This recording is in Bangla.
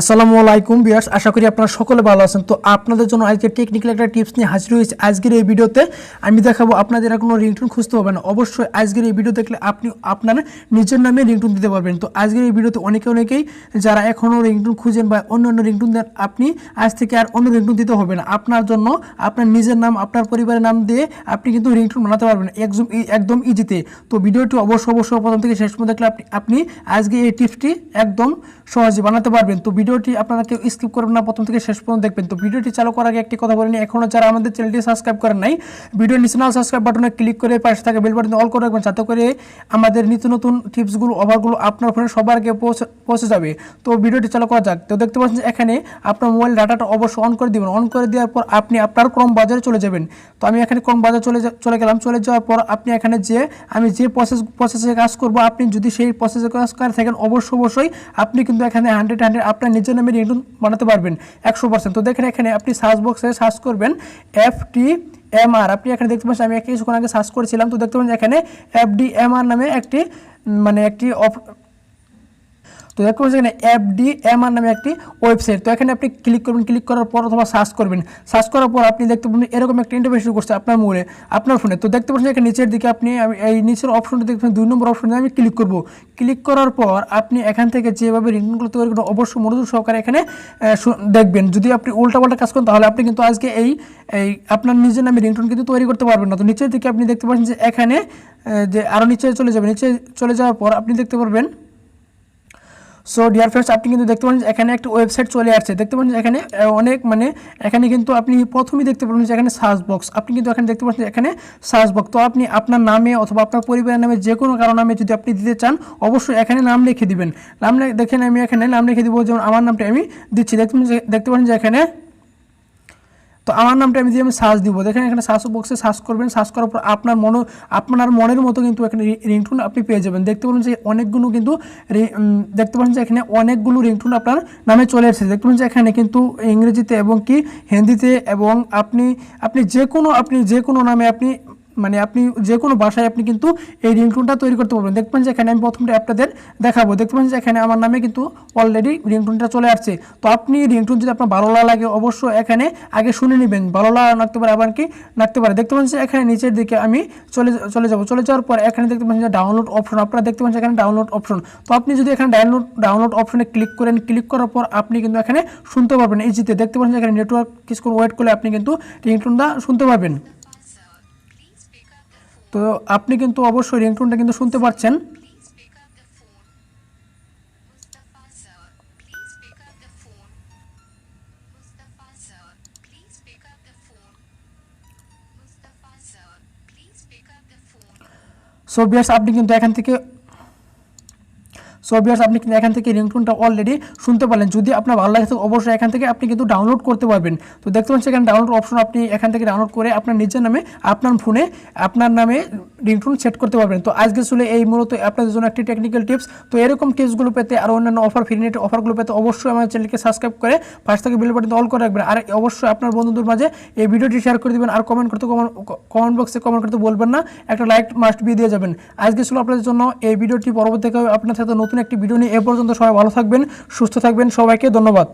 আসসালামু আলাইকুম ভিউয়ার্স, আশা করি আপনারা সকলে ভালো আছেন। তো আপনাদের জন্য আজকে টেকনিক্যাল একটা টিপস নিয়ে হাজির হয়েছি। আজকের এই ভিডিওতে আমি দেখাবো আপনাদের আর কোনো রিংটোন খুঁজতে হবে না। অবশ্যই আজকের এই ভিডিও দেখলে আপনি আপনার নিজের নামে রিংটোন দিতে পারবেন। তো আজকের এই ভিডিওতে অনেকেই যারা এখনও রিংটোন খুঁজেন বা অন্য রিংটোন দেন, আপনি আজ থেকে আর অন্য রিংটোন দিতে হবে না। আপনার জন্য আপনার নিজের নাম, আপনার পরিবারের নাম দিয়ে আপনি কিন্তু রিংটোন বানাতে পারবেন একদম ইজিতে। তো ভিডিওটি অবশ্যই প্রথম থেকে শেষ পর্যন্ত দেখলে আপনি আজকে এই টিপসটি একদম সহজে বানাতে পারবেন। তো ভিডিওটি আপনারা কেউ স্কিপ করবেন না, প্রথম থেকে শেষ পর্যন্ত দেখবেন। তো ভিডিওটি চালু করার আগে একটি কথা বলিনি, এখনও যারা আমাদের চ্যানেলটি সাবস্ক্রাইব করেন নাই, ভিডিও নিচে সাবস্ক্রাইব বাটনে ক্লিক করে পাশে থাকা বেল বাটনে অল করে রাখবেন, যাতে করে আমাদের নিত্য নতুন টিপসগুলো অফারগুলো আপনার ফোনে সবার আগে পৌঁছে যাবে। তো ভিডিওটি চালু করা যাক। তো দেখতে পাচ্ছেন এখানে আপনার মোবাইল ডাটাটা অবশ্যই অন করে দিবেন। অন করে দেওয়ার পর আপনি আপনার ক্রোম বাজারে চলে যাবেন। তো আমি এখানে ক্রোম বাজারে চলে গেলাম। চলে যাওয়ার পর আপনি এখানে আমি যে প্রসেসে কাজ করব, আপনি যদি সেই প্রসেসে কাজ করে থাকেন অবশ্যই আপনি কিন্তু এখানে 100 আপনার নিজের নামে রিংটোন বানাতে পারবেন 100%। তো দেখেন এখানে আপনি সার্চ বক্সে সার্চ করবেন FDMR। আপনি এখানে দেখতে পাচ্ছেন আমি কিছুক্ষণ আগে সার্চ করেছিলাম। তো দেখতে পাচ্ছেন এখানে FDMR নামে একটি তো দেখতে পাচ্ছেন এখানে FDMR নামে একটি ওয়েবসাইট। তো এখানে আপনি ক্লিক করবেন। ক্লিক করার পর অথবা সার্চ করবেন। সার্চ করার পর আপনি দেখতে পাবেন এরকম একটা ইন্টারফেস শুরু করছে আপনার মোবাইলে, আপনার ফোনে। তো দেখতে পাচ্ছেন এখানে নিচের দিকে আপনি এই নিচের অপশনটা দেখতে পাচ্ছেন 2 নম্বর অপশনে আমি ক্লিক করব। ক্লিক করার পর আপনি এখান থেকে যেভাবে রিংটোনগুলো তৈরি করবেন অবশ্যই মনোযোগ সহকারে এখানে দেখবেন। যদি আপনি উল্টাপাল্টা কাজ করেন তাহলে আপনি কিন্তু আজকে এই আপনার নিজের নামে রিংটোন কিন্তু তৈরি করতে পারবেন না। তো নিচের দিকে আপনি দেখতে পাচ্ছেন যে এখানে আরও নিচে চলে যাবেন। নিচে চলে যাওয়ার পর আপনি দেখতে পারবেন। সো ডিয়ার ফ্রেন্ডস, আপনি কিন্তু দেখতে পাচ্ছেন এখানে একটা ওয়েবসাইট চলে আসছে। দেখতে পাচ্ছেন এখানে অনেক এখানে কিন্তু আপনি প্রথমেই দেখতে পাবেন যে এখানে সার্চ বক্স। আপনি কিন্তু এখানে দেখতে পাচ্ছেন এখানে সার্চ বক্স। তো আপনি আপনার নামে অথবা আপনার পরিবারের নামে যে কোনো কারো নামে যদি আপনি দিতে চান অবশ্যই এখানে নাম লিখে দিবেন। দেখেন আমি এখানে নাম লিখে দিব, যেমন আমার নামটা আমি দিচ্ছি। দেখতে পাচ্ছেন যে এখানে তো আমার নামটা আমি দিয়ে সার্চ দিব। দেখেন এখানে সার্চ বক্সে সার্চ করবেন। সার্চ করার পর আপনার মনের মতো কিন্তু এখানে রিংটোন আপনি পেয়ে যাবেন। দেখতে পাচ্ছেন যে অনেকগুলো কিন্তু দেখতে পাচ্ছেন যে এখানে অনেকগুলো রিংটোন আপনার নামে চলে এসেছে। দেখতে পাচ্ছেন যে এখানে কিন্তু ইংরেজিতে এবং কি হিন্দিতে এবং আপনি যে কোনো নামে আপনি যে কোনো ভাষায় আপনি কিন্তু এই রিংটোনটা তৈরি করতে পারবেন। দেখবেন যে এখানে আমি প্রথমটা আপনাদের দেখাবো। দেখতে পাচ্ছেন যে এখানে আমার নামে কিন্তু অলরেডি রিংটোনটা চলে আসছে। তো আপনি রিংটোন যদি আপনার ভালো লাগে অবশ্যই এখানে আগে শুনে নেবেন। ভালো লাগতে পারে, আবার কি লাগতে পারে। দেখতে পাচ্ছেন এখানে নিচের দিকে আমি চলে যাব। চলে যাওয়ার পর এখানে দেখতে পাচ্ছেন যে ডাউনলোড অপশন। আপনারা দেখতে পাচ্ছেন এখানে ডাউনলোড অপশন। তো আপনি যদি এখানে ডাউনলোড অপশনে ক্লিক করেন, ক্লিক করার পর আপনি কিন্তু এখানে শুনতে পারবেন ইজিতে। দেখতে পাচ্ছেন এখানে নেটওয়ার্ক কিছুক্ষণ ওয়েট করলে আপনি কিন্তু রিংটোনটা শুনতে পারবেন। তো আপনি কিন্তু অবশ্যই রিংটোনটা কিন্তু শুনতে পাচ্ছেন। সো ভিউয়ার্স, আপনি কিন্তু এখান থেকে রিংটোনটা অলরেডি শুনতে পারলেন। যদি আপনার ভালো লাগে অবশ্যই এখান থেকে আপনি কিন্তু ডাউনলোড করতে পারবেন। তো দেখতে পাচ্ছেন এখানে ডাউনলোড অপশন। আপনি এখান থেকে ডাউনলোড করে আপনার নিজের নামে আপনার ফোনে আপনার নামে রিংটোন সেট করতে পারবেন। তো আজকে আসলে এই মূলত আপনাদের জন্য একটি টেকনিক্যাল টিপস। তো এরকম টিপসগুলো পেতে আর অন্যান্য ফ্রি নেট অফারগুলো পেতে অবশ্যই আমার চ্যানেলকে সাবস্ক্রাইব করে পাশ থেকে বেল বাটন অল করে রাখবেন। আর অবশ্যই আপনার বন্ধুদের মাঝে এই ভিডিওটি শেয়ার করে দেবেন। আর কমেন্ট বক্সে কমেন্ট করতে বলবেন না, একটা লাইক মাস্ট বি দিয়ে যাবেন। আজকে ছিল আপনাদের জন্য এই ভিডিওটি। পরবর্তীতে আপনার সাথে নতুন একটি ভিডিও নিয়ে। এ পর্যন্ত সবাই ভালো থাকবেন, সুস্থ থাকবেন। সবাইকে ধন্যবাদ।